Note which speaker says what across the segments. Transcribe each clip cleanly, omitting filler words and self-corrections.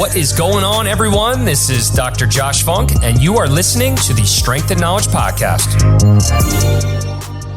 Speaker 1: What is going on, everyone? This is Dr. Josh Funk, and you are listening to the Strength and Knowledge Podcast.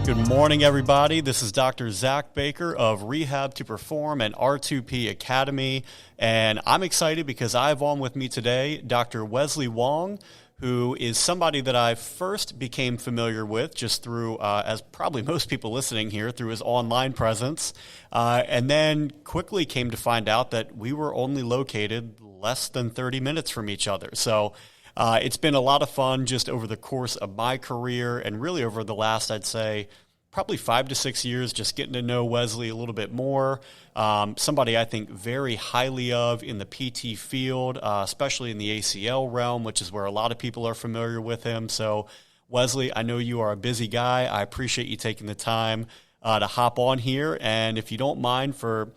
Speaker 2: Good morning, everybody. This is Dr. Zach Baker of Rehab to Perform and R2P Academy, and I'm excited because I have on with me today Dr. Wesley Wang, who is somebody that I first became familiar with just through, as probably most people listening here, through his online presence, and then quickly came to find out that we were only located less than 30 minutes from each other. So it's been a lot of fun just over the course of my career and really over the last, I'd say, probably 5 to 6 years, just getting to know Wesley a little bit more. Somebody I think very highly of in the PT field, especially in the ACL realm, which is where a lot of people are familiar with him. So, Wesley, I know you are a busy guy. I appreciate you taking the time to hop on here. And if you don't mind, for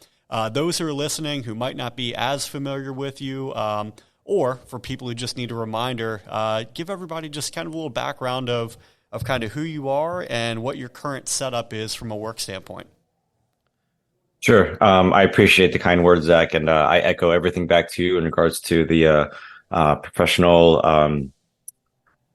Speaker 2: those who are listening who might not be as familiar with you, or for people who just need a reminder, give everybody just kind of a little background of kind of who you are and what your current setup is from a work standpoint.
Speaker 3: Sure. I appreciate the kind words, Zach, and I echo everything back to you in regards to the professional,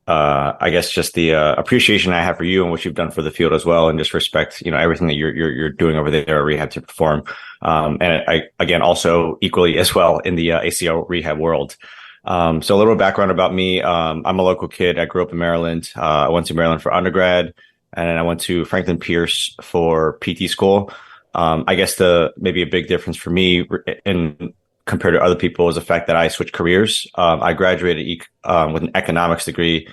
Speaker 3: I guess just the appreciation I have for you and what you've done for the field as well, and just respect, everything that you're doing over there at Rehab to Perform. And I, again, also equally as well in the ACL Rehab world. So a little background about me. I'm a local kid. I grew up in Maryland. I went to Maryland for undergrad, and then I went to Franklin Pierce for PT school. I guess maybe a big difference for me in compared to other people is the fact that I switched careers. I graduated with an economics degree,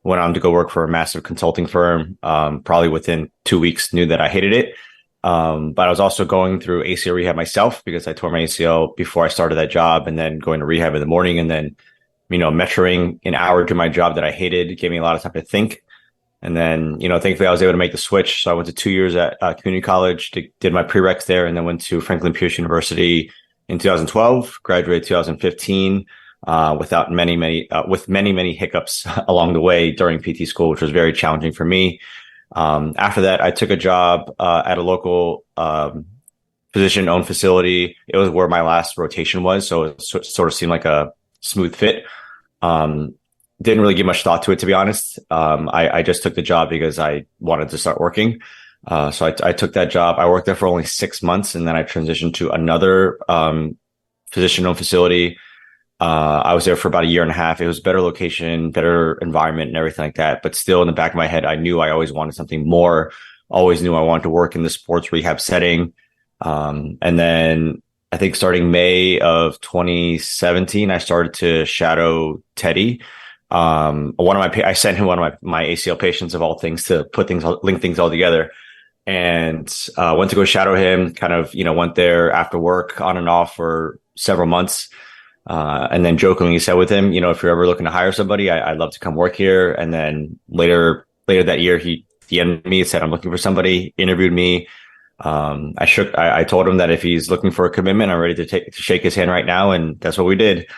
Speaker 3: went on to go work for a massive consulting firm. Probably within 2 weeks, knew that I hated it. But I was also going through ACL rehab myself because I tore my ACL before I started that job, and then going to rehab in the morning, and then, metroing an hour to my job that I hated gave me a lot of time to think. And then, thankfully I was able to make the switch. So I went to 2 years at community college, did my prereqs there, and then went to Franklin Pierce University in 2012, graduated 2015, with many hiccups along the way during PT school, which was very challenging for me. After that, I took a job at a local physician-owned facility. It was where my last rotation was, so it sort of seemed like a smooth fit. Didn't really give much thought to it, to be honest. I just took the job because I wanted to start working. So I took that job. I worked there for only 6 months, and then I transitioned to another physician-owned facility. I was there for about a year and a half. It was better location, better environment, and everything like that. But still, in the back of my head, I knew I always wanted something more. Always knew I wanted to work in the sports rehab setting. And then I think starting May of 2017, I started to shadow Teddy. I sent him one of my ACL patients of all things to link things all together, and went to go shadow him. Kind of, went there after work on and off for several months. And then jokingly said with him, if you're ever looking to hire somebody, I'd love to come work here. And then later that year, he DM'd me, said, I'm looking for somebody, interviewed me. I told him that if he's looking for a commitment, I'm ready to shake his hand right now. And that's what we did.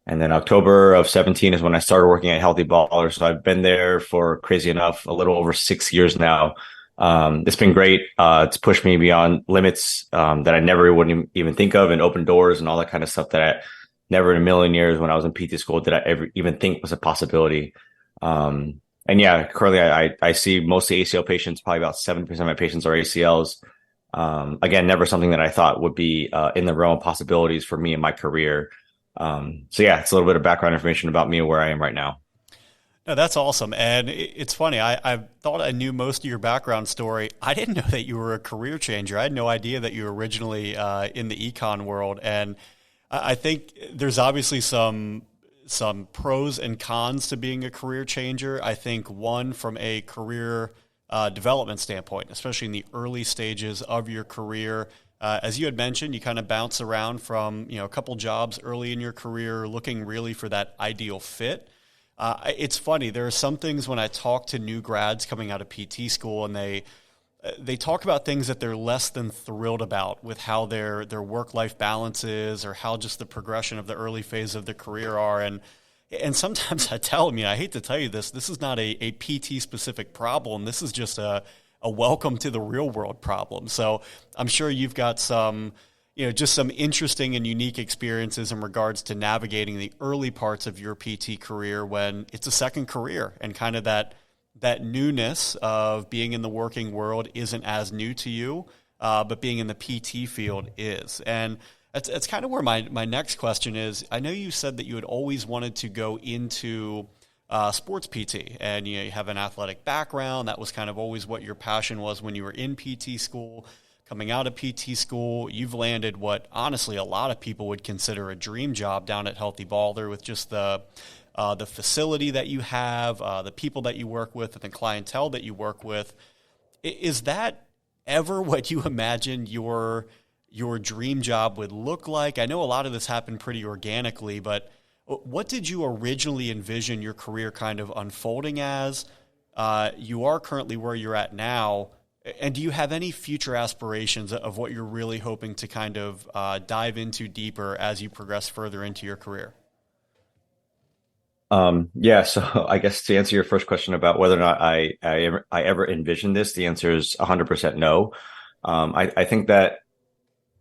Speaker 3: And then October of 17 is when I started working at Healthy Baller. So I've been there for, crazy enough, a little over 6 years now. It's been great. It's pushed me beyond limits that I never wouldn't even think of, and open doors and all that kind of stuff that I never in a million years when I was in PT school did I ever even think was a possibility. And yeah, currently I see mostly ACL patients. Probably about 70% of my patients are ACLs. Again, never something that I thought would be in the realm of possibilities for me in my career. So yeah, it's a little bit of background information about me and where I am right now.
Speaker 2: No, that's awesome. And it's funny. I thought I knew most of your background story. I didn't know that you were a career changer. I had no idea that you were originally in the econ world. And I think there's obviously some pros and cons to being a career changer. I think one, from a career development standpoint, especially in the early stages of your career, as you had mentioned, you kind of bounce around from a couple jobs early in your career, looking really for that ideal fit. It's funny. There are some things when I talk to new grads coming out of PT school, and they talk about things that they're less than thrilled about with how their work-life balance is, or how just the progression of the early phase of their career are. And sometimes I tell them, I hate to tell you this is not a PT-specific problem. This is just a welcome to the real world problem. So I'm sure you've got some just some interesting and unique experiences in regards to navigating the early parts of your PT career when it's a second career, and kind of that newness of being in the working world isn't as new to you, but being in the PT field is. And that's kind of where my next question is. I know you said that you had always wanted to go into sports PT, and you have an athletic background. That was kind of always what your passion was when you were in PT school. Coming out of PT school, you've landed what honestly a lot of people would consider a dream job down at Healthy Balder, with just the facility that you have, the people that you work with, and the clientele that you work with. Is that ever what you imagined your dream job would look like? I know a lot of this happened pretty organically, but what did you originally envision your career kind of unfolding as? You are currently where you're at now. And do you have any future aspirations of what you're really hoping to kind of dive into deeper as you progress further into your career?
Speaker 3: Yeah, so I guess to answer your first question about whether or not I ever envisioned this, the answer is 100% no. I think that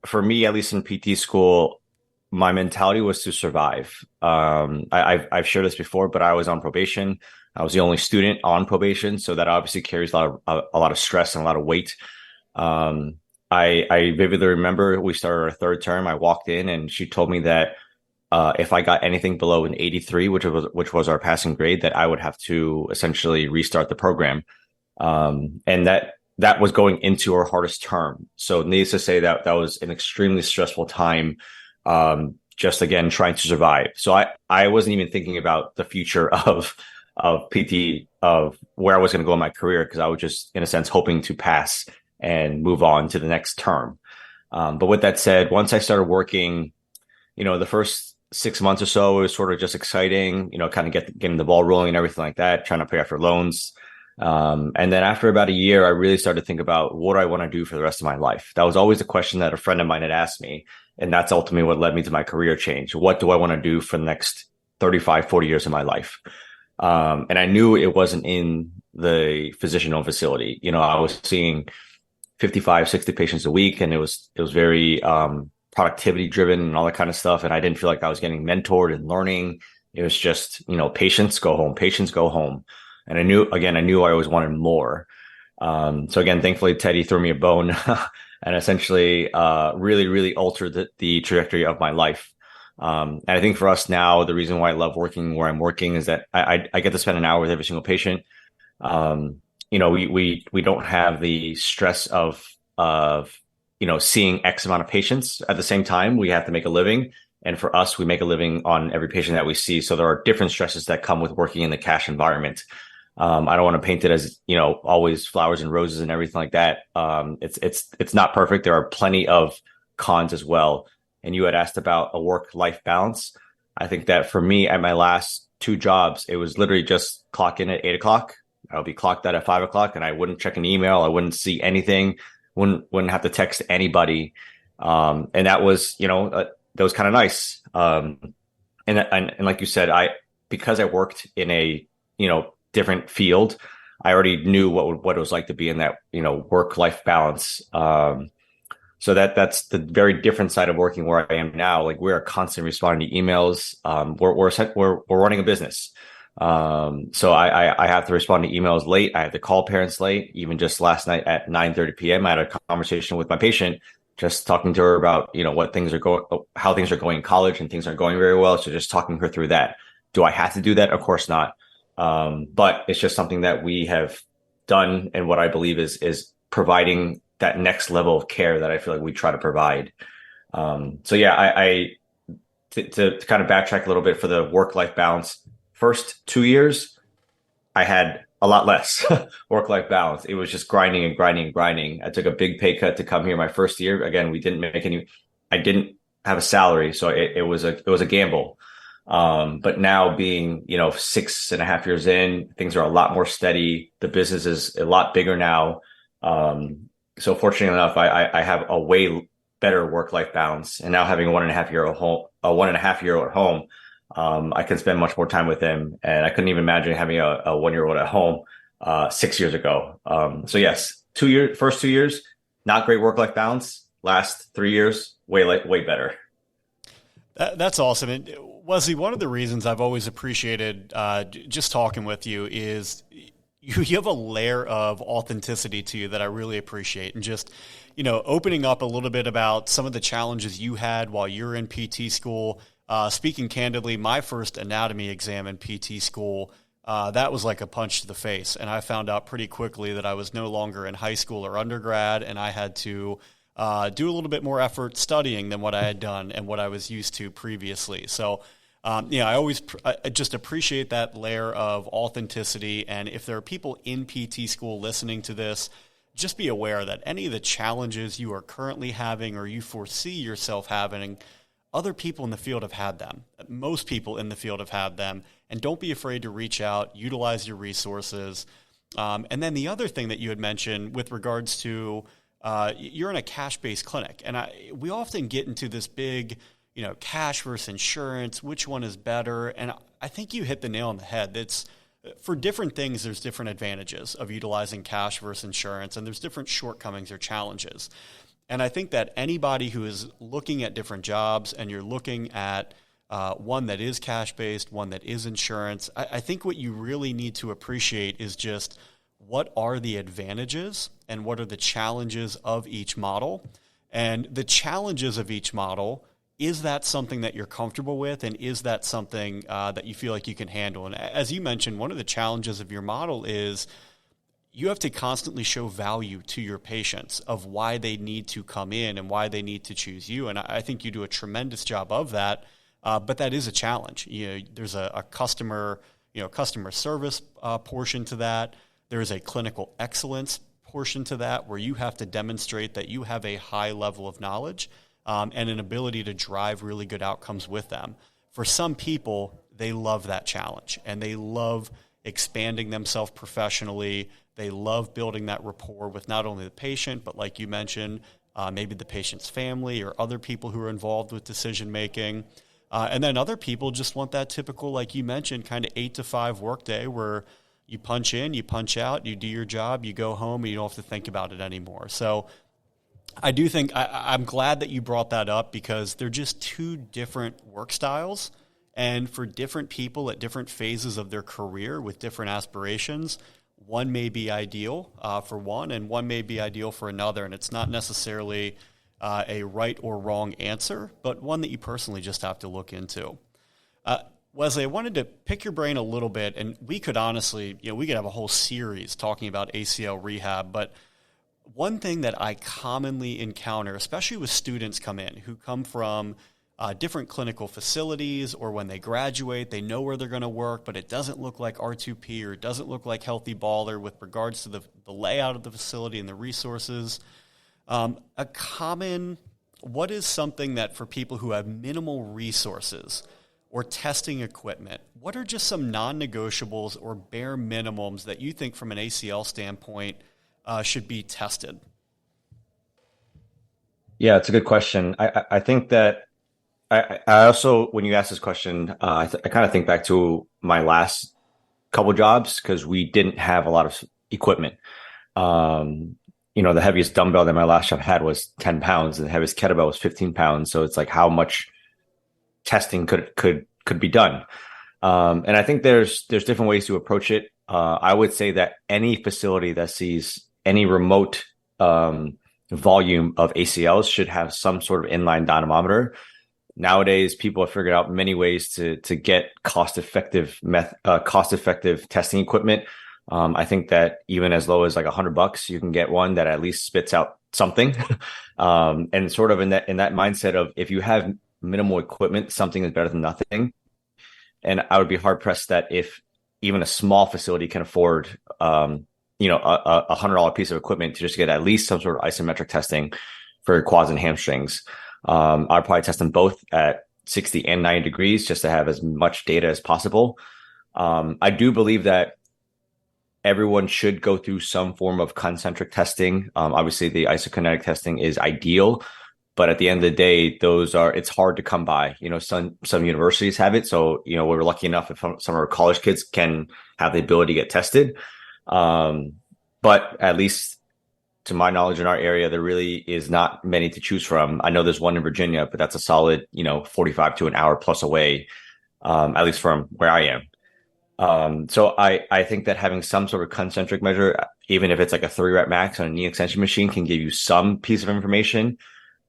Speaker 3: for me, at least in PT school, my mentality was to survive. I've shared this before, but I was on probation. I was the only student on probation, so that obviously carries a lot of stress and a lot of weight. I vividly remember we started our third term. I walked in and she told me that if I got anything below an 83, which was our passing grade, that I would have to essentially restart the program. And that was going into our hardest term. So needless to say, that was an extremely stressful time. Just again, trying to survive. So I wasn't even thinking about the future of PT, of where I was going to go in my career, because I was just, in a sense, hoping to pass and move on to the next term. But with that said, once I started working, the first 6 months or so, it was sort of just exciting, kind of getting the ball rolling and everything like that, trying to pay off your loans. And then after about a year, I really started to think about what do I want to do for the rest of my life. That was always a question that a friend of mine had asked me. And that's ultimately what led me to my career change. What do I want to do for the next 35, 40 years of my life? And I knew it wasn't in the physician-owned facility. I was seeing 55, 60 patients a week, and it was very productivity driven and all that kind of stuff. And I didn't feel like I was getting mentored and learning. It was just, patients go home, patients go home. And I knew I always wanted more. So again, thankfully, Teddy threw me a bone and essentially really, really altered the trajectory of my life. And I think for us now, the reason why I love working where I'm working is that I get to spend an hour with every single patient. We don't have the stress of seeing X amount of patients at the same time. We have to make a living. And for us, we make a living on every patient that we see. So there are different stresses that come with working in the cash environment. I don't want to paint it as, always flowers and roses and everything like that. It's not perfect. There are plenty of cons as well. And you had asked about a work-life balance. I think that for me, at my last 2 jobs, it was literally just clock in at 8 o'clock. I'll be clocked out at 5 o'clock, and I wouldn't check an email. I wouldn't see anything. Wouldn't have to text anybody. And that was, that was kind of nice. And like you said, because I worked in a, different field, I already knew what it was like to be in that, work-life balance. So that's the very different side of working where I am now. Like, we're constantly responding to emails. We're running a business. So I have to respond to emails late. I have to call parents late. Even just last night at 9:30 p.m., I had a conversation with my patient, just talking to her about, how things are going in college, and things aren't going very well. So just talking her through that. Do I have to do that? Of course not. But it's just something that we have done, and what I believe is providing that next level of care that I feel like we try to provide. So yeah, to kind of backtrack a little bit for the work-life balance, first 2 years, I had a lot less work-life balance. It was just grinding and grinding and grinding. I took a big pay cut to come here my first year. Again, I didn't have a salary. So it was a gamble. But now being, 6.5 years in, things are a lot more steady. The business is a lot bigger now. So fortunately enough, I have a way better work-life balance, and now having a 1.5-year-old at home, I can spend much more time with him, and I couldn't even imagine having a 1-year-old at home 6 years ago. So yes, first 2 years, not great work-life balance. last 3 years, way better.
Speaker 2: That's awesome. And Wesley, one of the reasons I've always appreciated just talking with you is you have a layer of authenticity to you that I really appreciate. And just, opening up a little bit about some of the challenges you had while you're in PT school. Speaking candidly, my first anatomy exam in PT school, that was like a punch to the face. And I found out pretty quickly that I was no longer in high school or undergrad, and I had to do a little bit more effort studying than what I had done and what I was used to previously. So, I just appreciate that layer of authenticity. And if there are people in PT school listening to this, just be aware that any of the challenges you are currently having or you foresee yourself having, other people in the field have had them. Most people in the field have had them. And don't be afraid to reach out, utilize your resources. And then the other thing that you had mentioned with regards to you're in a cash-based clinic, and we often get into this big, cash versus insurance, which one is better? And I think you hit the nail on the head. It's for different things, there's different advantages of utilizing cash versus insurance, and there's different shortcomings or challenges. And I think that anybody who is looking at different jobs and you're looking at one that is cash-based, one that is insurance, I think what you really need to appreciate is just what are the advantages and what are the challenges of each model. And the challenges of each model, is that something that you're comfortable with? And is that something that you feel like you can handle? And as you mentioned, one of the challenges of your model is you have to constantly show value to your patients of why they need to come in and why they need to choose you. And I think you do a tremendous job of that. But that is a challenge. There's a customer service portion to that. There is a clinical excellence portion to that where you have to demonstrate that you have a high level of knowledge and an ability to drive really good outcomes with them. For some people, they love that challenge and they love expanding themselves professionally. They love building that rapport with not only the patient, but like you mentioned, maybe the patient's family or other people who are involved with decision making. And then other people just want that typical, like you mentioned, kind of 8 to 5 workday where you punch in, you punch out, you do your job, you go home, and you don't have to think about it anymore. So I do think I'm glad that you brought that up because they're just two different work styles. And for different people at different phases of their career with different aspirations, one may be ideal for one and one may be ideal for another. And it's not necessarily a right or wrong answer, but one that you personally just have to look into. Wesley, I wanted to pick your brain a little bit, and we could honestly, we could have a whole series talking about ACL rehab, but one thing that I commonly encounter, especially with students come in who come from different clinical facilities or when they graduate, they know where they're going to work, but it doesn't look like R2P or it doesn't look like Healthy Baller with regards to the layout of the facility and the resources. What is something that for people who have minimal resources or testing equipment, what are just some non-negotiables or bare minimums that you think from an ACL standpoint should be tested?
Speaker 3: Yeah, it's a good question. I think that I also, when you ask this question, I kind of think back to my last couple jobs because we didn't have a lot of equipment. The heaviest dumbbell that my last job had was 10 pounds and the heaviest kettlebell was 15 pounds. So it's like how much testing could be done. And I think there's different ways to approach it. I would say that any facility that sees any remote volume of ACLs should have some sort of inline dynamometer. Nowadays, people have figured out many ways to get cost-effective testing equipment. I think that even as low as like $100, you can get one that at least spits out something. And sort of in that mindset of if you have minimal equipment, something is better than nothing. And I would be hard pressed that if even a small facility can afford, a $100 piece of equipment to just get at least some sort of isometric testing for quads and hamstrings. I'd probably test them both at 60 and 90 degrees just to have as much data as possible. I do believe that everyone should go through some form of concentric testing. Obviously, the isokinetic testing is ideal, but at the end of the day, it's hard to come by. Some universities have it. So, we're lucky enough if some of our college kids can have the ability to get tested. But at least to my knowledge in our area, there really is not many to choose from. I know there's one in Virginia, but that's a solid, 45 to an hour plus away, at least from where I am. So I think that having some sort of concentric measure, even if it's like a 3-rep max on a knee extension machine, can give you some piece of information.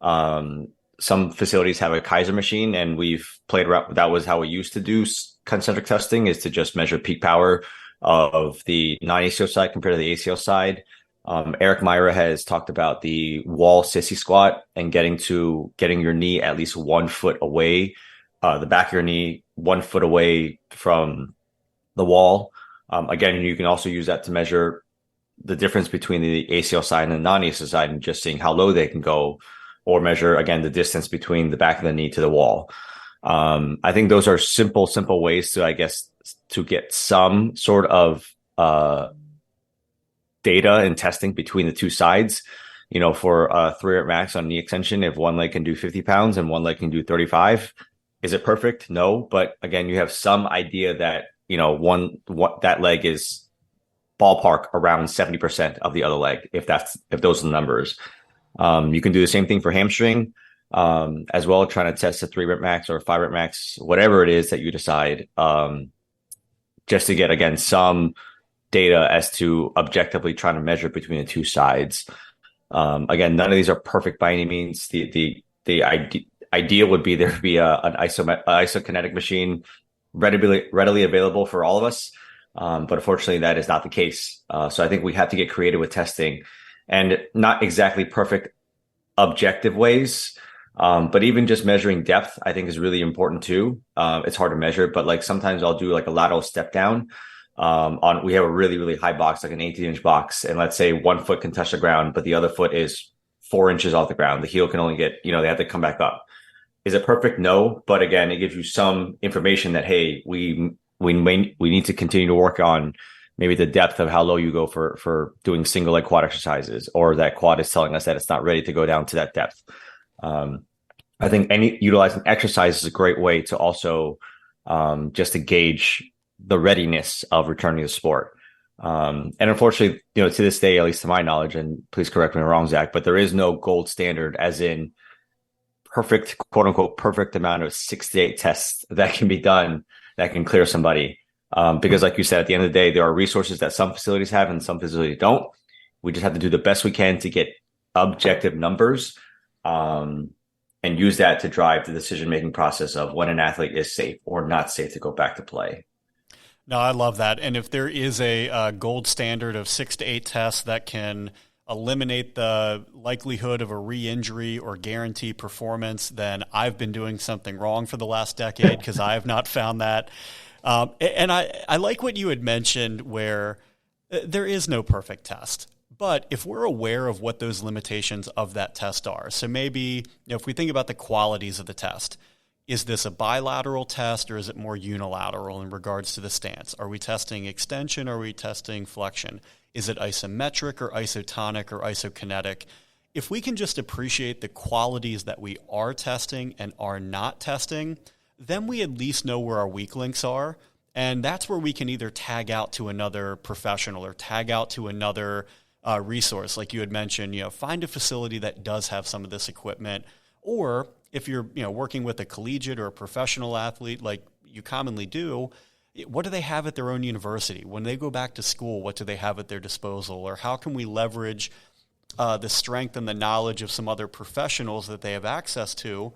Speaker 3: Some facilities have a Kaiser machine, and we've played around. That was how we used to do concentric testing, is to just measure peak power of the non-ACL side compared to the ACL side. Eric Myra has talked about the wall sissy squat and getting your knee at least 1 foot away, the back of your knee 1 foot away from the wall. Again, you can also use that to measure the difference between the ACL side and the non-ACL side, and just seeing how low they can go, or measure, again, the distance between the back of the knee to the wall. I think those are simple ways to, I guess, to get some sort of data and testing between the two sides. For a 3-rep max on knee extension, if one leg can do 50 pounds and one leg can do 35, is it perfect? No. But again, you have some idea that, that leg is ballpark around 70% of the other leg, if those are the numbers. You can do the same thing for hamstring, as well, trying to test a 3-rep max or a 5-rep max, whatever it is that you decide, just to get, again, some data as to objectively trying to measure between the two sides. Again, none of these are perfect by any means. The ideal would be there would be an isokinetic machine readily available for all of us. But unfortunately, that is not the case. So I think we have to get creative with testing, and not exactly perfect objective ways. But even just measuring depth, I think, is really important too. It's hard to measure, but like sometimes I'll do like a lateral step down. We have a really, really high box, like an 18-inch box. And let's say 1 foot can touch the ground, but the other foot is 4 inches off the ground. The heel can only get, they have to come back up. Is it perfect? No. But again, it gives you some information that, hey, we need to continue to work on maybe the depth of how low you go for doing single leg quad exercises, or that quad is telling us that it's not ready to go down to that depth. I think utilizing exercise is a great way to also just to gauge the readiness of returning to sport. And unfortunately, to this day, at least to my knowledge, and please correct me if I'm wrong, Zach, but there is no gold standard, as in perfect, quote unquote, perfect amount of 6 to 8 tests that can be done that can clear somebody. Because like you said, at the end of the day, there are resources that some facilities have and some facilities don't. We just have to do the best we can to get objective numbers, and use that to drive the decision-making process of when an athlete is safe or not safe to go back to play.
Speaker 2: No, I love that. And if there is a gold standard of 6 to 8 tests that can eliminate the likelihood of a re-injury or guarantee performance, then I've been doing something wrong for the last decade, because I have not found that. And I like what you had mentioned, where there is no perfect test. But if we're aware of what those limitations of that test are, so maybe if we think about the qualities of the test, is this a bilateral test, or is it more unilateral in regards to the stance? Are we testing extension, or are we testing flexion? Is it isometric or isotonic or isokinetic? If we can just appreciate the qualities that we are testing and are not testing, then we at least know where our weak links are. And that's where we can either tag out to another professional or tag out to another resource. Like you had mentioned, find a facility that does have some of this equipment. Or if you're working with a collegiate or a professional athlete like you commonly do, what do they have at their own university? When they go back to school, what do they have at their disposal? Or how can we leverage the strength and the knowledge of some other professionals that they have access to,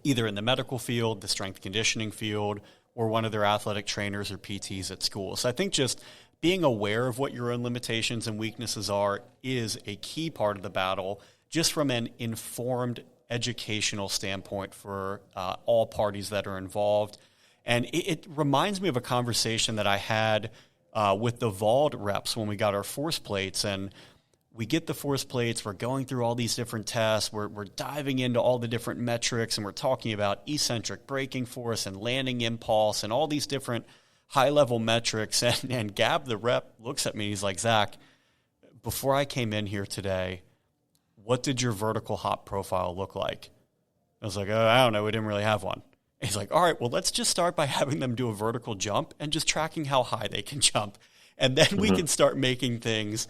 Speaker 2: either in the medical field, the strength conditioning field, or one of their athletic trainers or PTs at school? So I think just being aware of what your own limitations and weaknesses are is a key part of the battle, just from an informed educational standpoint for all parties that are involved. And it reminds me of a conversation that I had with the Vault reps when we got our force plates. And we get the force plates, we're going through all these different tests, we're diving into all the different metrics, and we're talking about eccentric braking force and landing impulse and all these different high-level metrics. And Gab, the rep, looks at me, he's like, Zach, before I came in here today, what did your vertical hop profile look like? I was like, oh, I don't know, we didn't really have one. He's like, all right, well, let's just start by having them do a vertical jump and just tracking how high they can jump. And then we can start making things,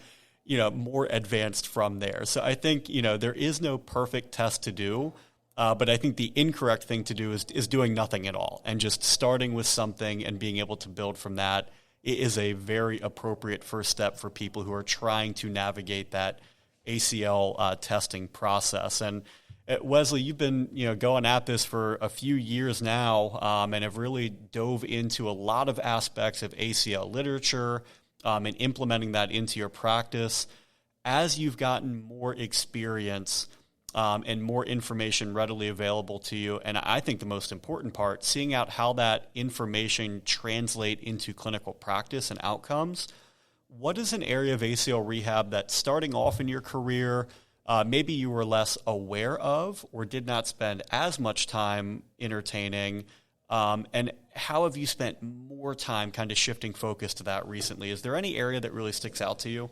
Speaker 2: more advanced from there. So I think, there is no perfect test to do, but I think the incorrect thing to do is doing nothing at all and just starting with something and being able to build from that is a very appropriate first step for people who are trying to navigate that ACL testing process. And Wesley, you've been going at this for a few years now, and have really dove into a lot of aspects of ACL literature and implementing that into your practice. As you've gotten more experience and more information readily available to you, and I think the most important part, seeing out how that information translate into clinical practice and outcomes. What is an area of ACL rehab that starting off in your career, maybe you were less aware of or did not spend as much time entertaining, and how have you spent more time kind of shifting focus to that recently? Is there any area that really sticks out to you?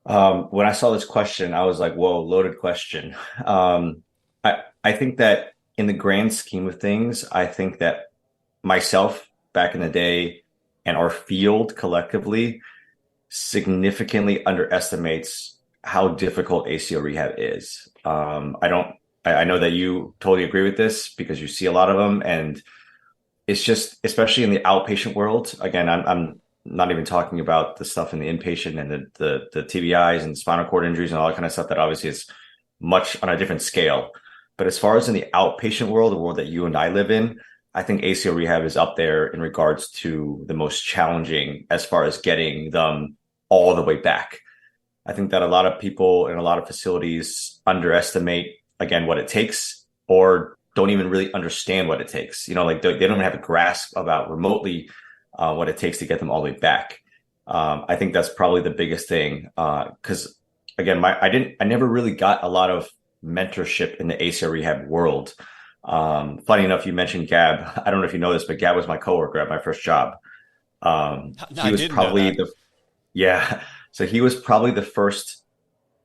Speaker 3: When I saw this question, I was like, whoa, loaded question. I think that in the grand scheme of things, I think that myself back in the day and our field collectively significantly underestimates how difficult ACL rehab is. I know that you totally agree with this because you see a lot of them, and it's just, especially in the outpatient world. Again, I'm not even talking about the stuff in the inpatient and the TBIs and spinal cord injuries and all that kind of stuff that obviously is much on a different scale. But as far as in the outpatient world, the world that you and I live in, I think ACL rehab is up there in regards to the most challenging as far as getting them all the way back. I think that a lot of people in a lot of facilities underestimate, again, what it takes, or don't even really understand what it takes. Like they don't even have a grasp about remotely what it takes to get them all the way back. I think that's probably the biggest thing. Because again, I never really got a lot of mentorship in the ACL rehab world. Funny enough, you mentioned Gab. I don't know if you know this, but Gab was my coworker at my first job. He was probably so he was probably the first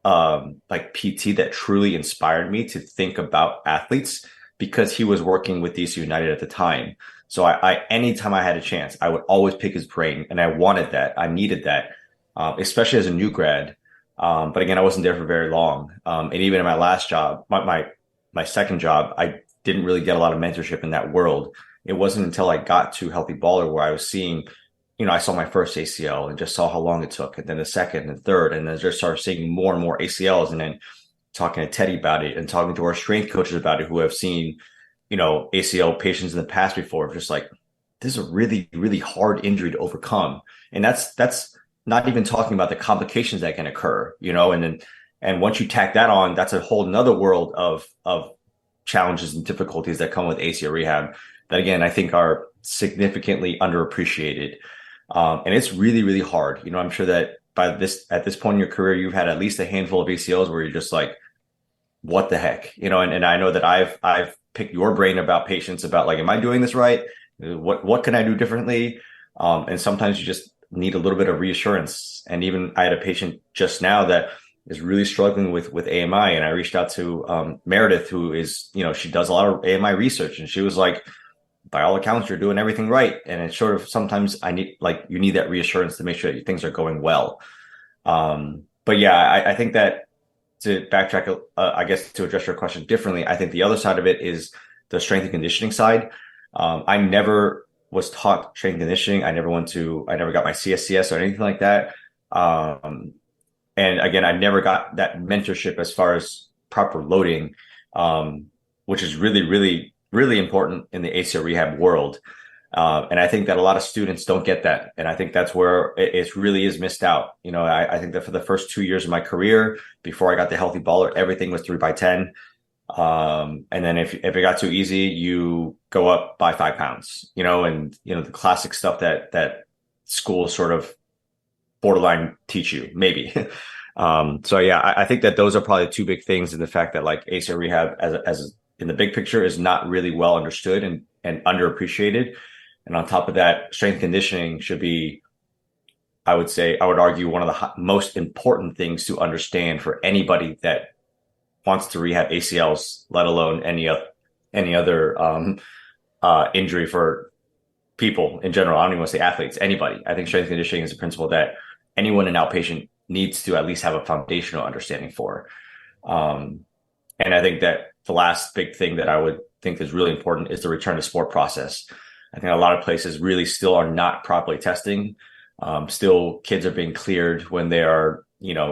Speaker 3: like PT that truly inspired me to think about athletes, because he was working with DC United at the time. So I anytime I had a chance, I would always pick his brain, and I wanted that. I needed that, especially as a new grad. But again, I wasn't there for very long. And even in my last job, my second job, I didn't really get a lot of mentorship in that world. It wasn't until I got to Healthy Baller where I was seeing, I saw my first ACL and just saw how long it took, and then the second and third, and then just started seeing more and more ACLs, and then talking to Teddy about it and talking to our strength coaches about it who have seen, ACL patients in the past before, just like, this is a really, really hard injury to overcome. And that's not even talking about the complications that can occur, and once you tack that on, that's a whole nother world of challenges and difficulties that come with ACL rehab that, again, I think are significantly underappreciated. And it's really, really hard. I'm sure that at this point in your career, you've had at least a handful of ACLs where you're just like, what the heck, and I know that I've picked your brain about patients about like, am I doing this right? What can I do differently? And sometimes you just need a little bit of reassurance. And even I had a patient just now that is really struggling with AMI. And I reached out to Meredith, who is, she does a lot of AMI research. And she was like, by all accounts, you're doing everything right. And it's sort of, sometimes you need that reassurance to make sure that things are going well. But yeah, I think that, to backtrack, I guess to address your question differently, I think the other side of it is the strength and conditioning side. I never was taught strength and conditioning. I never got my CSCS or anything like that. And again, I never got that mentorship as far as proper loading, which is really, really, really important in the ACL rehab world. And I think that a lot of students don't get that. And I think that's where it really is missed out. I think that for the first 2 years of my career, before I got the Healthy Baller, everything was 3x10. And then if it got too easy, you go up by 5 pounds, and, the classic stuff that schools sort of borderline teach you, maybe. So yeah, I think that those are probably two big things, in the fact that like ACL rehab as in the big picture is not really well understood and underappreciated. And on top of that, strength conditioning should be, I would argue, one of the most important things to understand for anybody that wants to rehab ACLs, let alone any other injury for people in general. I don't even want to say athletes, anybody. I think strength conditioning is a principle that anyone in outpatient needs to at least have a foundational understanding for. And I think that the last big thing that I would think is really important is the return to sport process. I think a lot of places really still are not properly testing. Still, kids are being cleared when they are,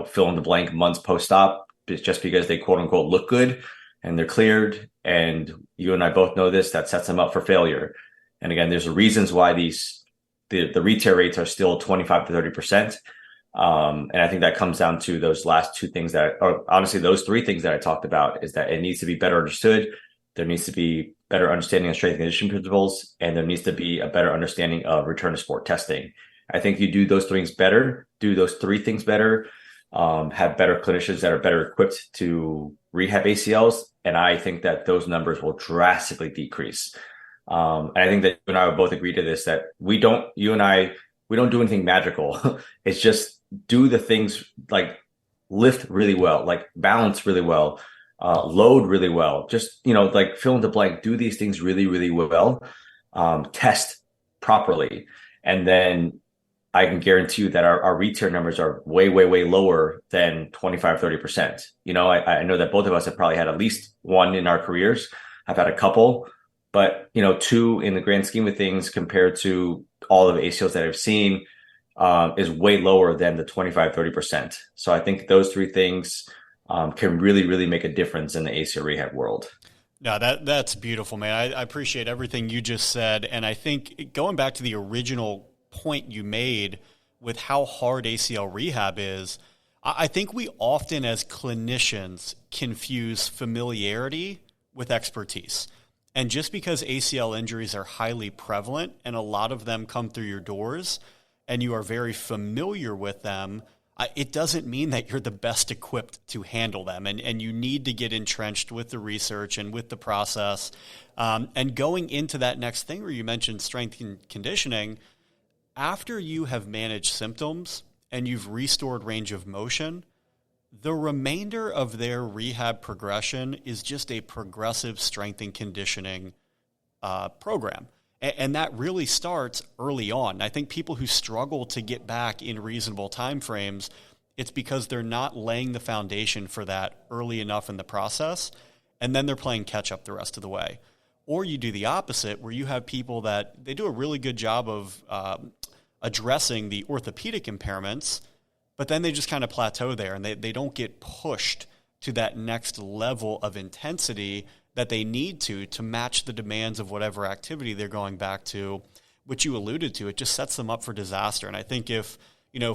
Speaker 3: fill in the blank months post-op, just because they quote unquote look good and they're cleared. And you and I both know this, that sets them up for failure. And again, there's reasons why the re-tear rates are still 25 to 30%. And I think that comes down to those last two things or honestly, those three things that I talked about, is that it needs to be better understood. There needs to be better understanding of strength and conditioning principles, and there needs to be a better understanding of return to sport testing. I think you do those three things better, have better clinicians that are better equipped to rehab ACLs. And I think that those numbers will drastically decrease. And I think that you and I would both agree to this, that we don't do anything magical. It's just do the things like lift really well, like balance really well, load really well, just, like fill in the blank, do these things really, really well, test properly. And then I can guarantee you that our re-tear numbers are way, way, way lower than 25, 30%. I know that both of us have probably had at least one in our careers. I've had a couple, but, two in the grand scheme of things compared to all of the ACLs that I've seen is way lower than the 25, 30%. So I think those three things can really, really make a difference in the ACL rehab world.
Speaker 2: No, that's beautiful, man. I appreciate everything you just said. And I think going back to the original point you made with how hard ACL rehab is, I think we often as clinicians confuse familiarity with expertise. And just because ACL injuries are highly prevalent and a lot of them come through your doors and you are very familiar with them, it doesn't mean that you're the best equipped to handle them. And you need to get entrenched with the research and with the process. And going into that next thing where you mentioned strength and conditioning, after you have managed symptoms and you've restored range of motion, the remainder of their rehab progression is just a progressive strength and conditioning program. And that really starts early on. I think people who struggle to get back in reasonable timeframes, it's because they're not laying the foundation for that early enough in the process, and then they're playing catch up the rest of the way. Or you do the opposite, where you have people that they do a really good job of addressing the orthopedic impairments, but then they just kind of plateau there and they don't get pushed to that next level of intensity that they need to match the demands of whatever activity they're going back to, which you alluded to. It just sets them up for disaster. And I think if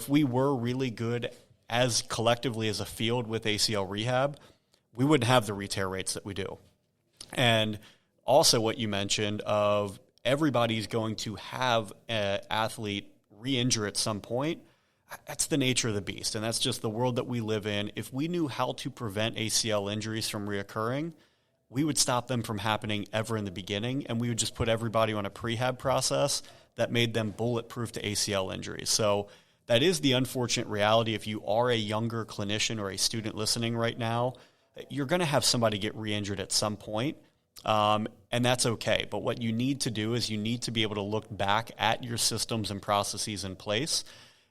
Speaker 2: we were really good as collectively as a field with ACL rehab, we wouldn't have the re-tear rates that we do. And also what you mentioned of everybody's going to have an athlete re-injure at some point, that's the nature of the beast. And that's just the world that we live in. If we knew how to prevent ACL injuries from reoccurring, we would stop them from happening ever in the beginning, and we would just put everybody on a prehab process that made them bulletproof to ACL injuries. So that is the unfortunate reality. If you are a younger clinician or a student listening right now, you're going to have somebody get re-injured at some point, and that's okay. But what you need to do is you need to be able to look back at your systems and processes in place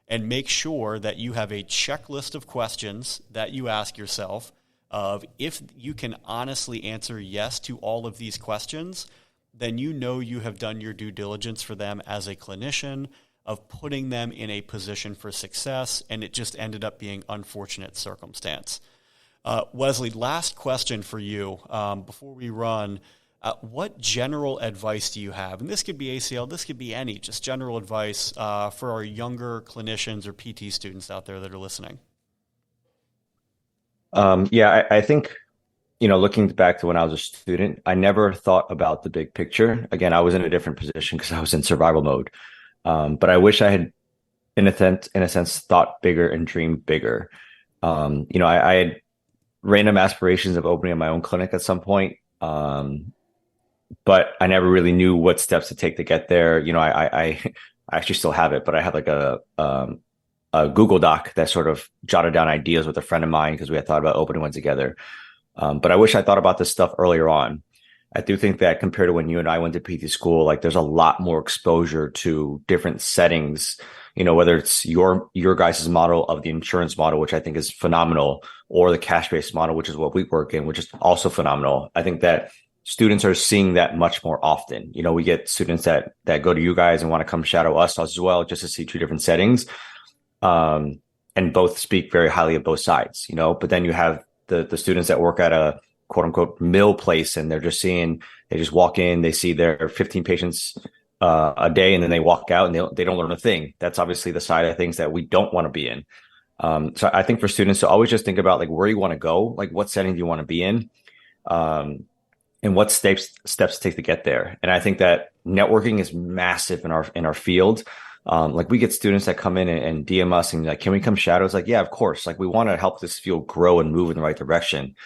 Speaker 2: and make sure that you have a checklist of questions that you ask yourself of if you can honestly answer yes to all of these questions, then you have done your due diligence for them as a clinician of putting them in a position for success, and it just ended up being unfortunate circumstance. Wesley, last question for you before we run. What general advice do you have? And this could be ACL, this could be any, just general advice for our younger clinicians or PT students out there that are listening.
Speaker 3: I think, looking back to when I was a student, I never thought about the big picture. Again, I was in a different position because I was in survival mode. But I wish I had, in a sense, thought bigger and dreamed bigger. I had random aspirations of opening my own clinic at some point. But I never really knew what steps to take to get there. I actually still have it, but I have like a Google Doc that sort of jotted down ideas with a friend of mine because we had thought about opening one together. But I wish I thought about this stuff earlier on. I do think that compared to when you and I went to PT school, like there's a lot more exposure to different settings, whether it's your guys' model of the insurance model, which I think is phenomenal, or the cash-based model, which is what we work in, which is also phenomenal. I think that students are seeing that much more often. We get students that go to you guys and want to come shadow us as well, just to see two different settings. And both speak very highly of both sides, but then you have the students that work at a quote unquote mill place, and they just walk in, they see their 15 patients a day, and then they walk out and they don't learn a thing. That's obviously the side of things that we don't want to be in. So I think for students to always just think about like where you want to go, like what setting do you want to be in, and what steps to take to get there. And I think that networking is massive in our field. Like we get students that come in and DM us and like, can we come shadow? It's like, yeah, of course. Like we want to help this field grow and move in the right direction.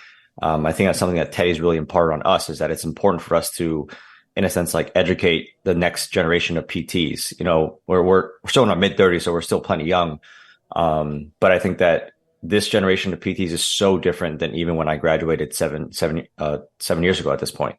Speaker 3: I think that's something that Teddy's really imparted on us, is that it's important for us to, in a sense, like educate the next generation of PTs. We're still in our mid-30s, so we're still plenty young. But I think that this generation of PTs is so different than even when I graduated 7 years ago at this point.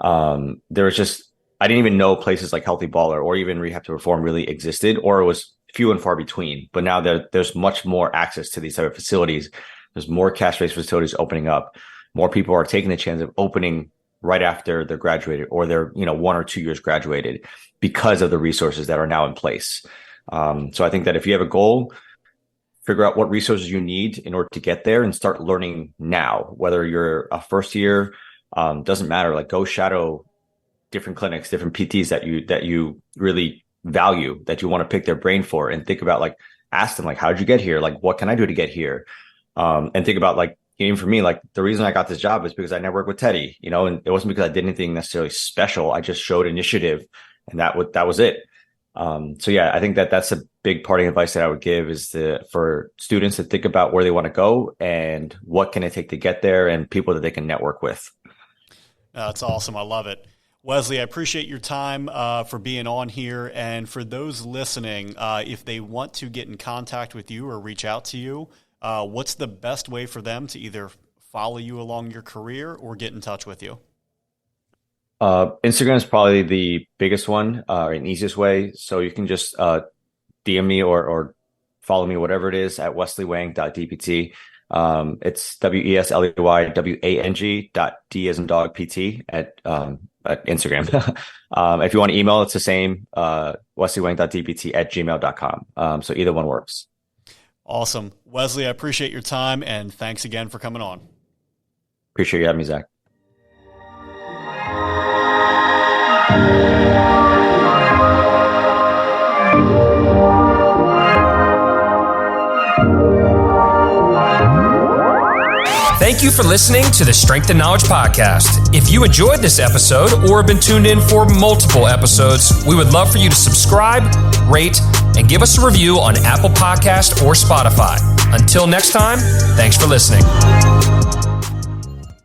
Speaker 3: There was just, I didn't even know places like Healthy Baller or even Rehab to Perform really existed, or it was few and far between. But now there's much more access to these type of facilities. There's more cash-based facilities opening up. More people are taking the chance of opening right after they're graduated, or they're 1 or 2 years graduated, because of the resources that are now in place. So I think that if you have a goal, figure out what resources you need in order to get there and start learning now. Whether you're a first year, doesn't matter. Like go shadow different clinics, different PTs that you really value, that you want to pick their brain for, and think about, like, ask them, like, how did you get here? Like, what can I do to get here? And think about, like, even for me, like, the reason I got this job is because I networked with Teddy, and it wasn't because I did anything necessarily special. I just showed initiative, and that was it. So yeah, I think that's a big parting advice that I would give, is for students to think about where they want to go and what can it take to get there, and people that they can network with.
Speaker 2: That's awesome. I love it. Wesley, I appreciate your time for being on here. And for those listening, if they want to get in contact with you or reach out to you, what's the best way for them to either follow you along your career or get in touch with you?
Speaker 3: Instagram is probably the biggest one, and easiest way. So you can just DM me or follow me, whatever it is, at wesleywang.dpt. It's WESLEYWANG.D as in dog PT at Instagram. If you want to email, it's the same, wesleywang.dpt@gmail.com. So either one works.
Speaker 2: Awesome. Wesley, I appreciate your time, and thanks again for coming on.
Speaker 3: Appreciate you having me, Zach.
Speaker 1: Thank you for listening to the Strength and Knowledge Podcast. If you enjoyed this episode or have been tuned in for multiple episodes, we would love for you to subscribe, rate, and give us a review on Apple Podcast or Spotify. Until next time, thanks for listening.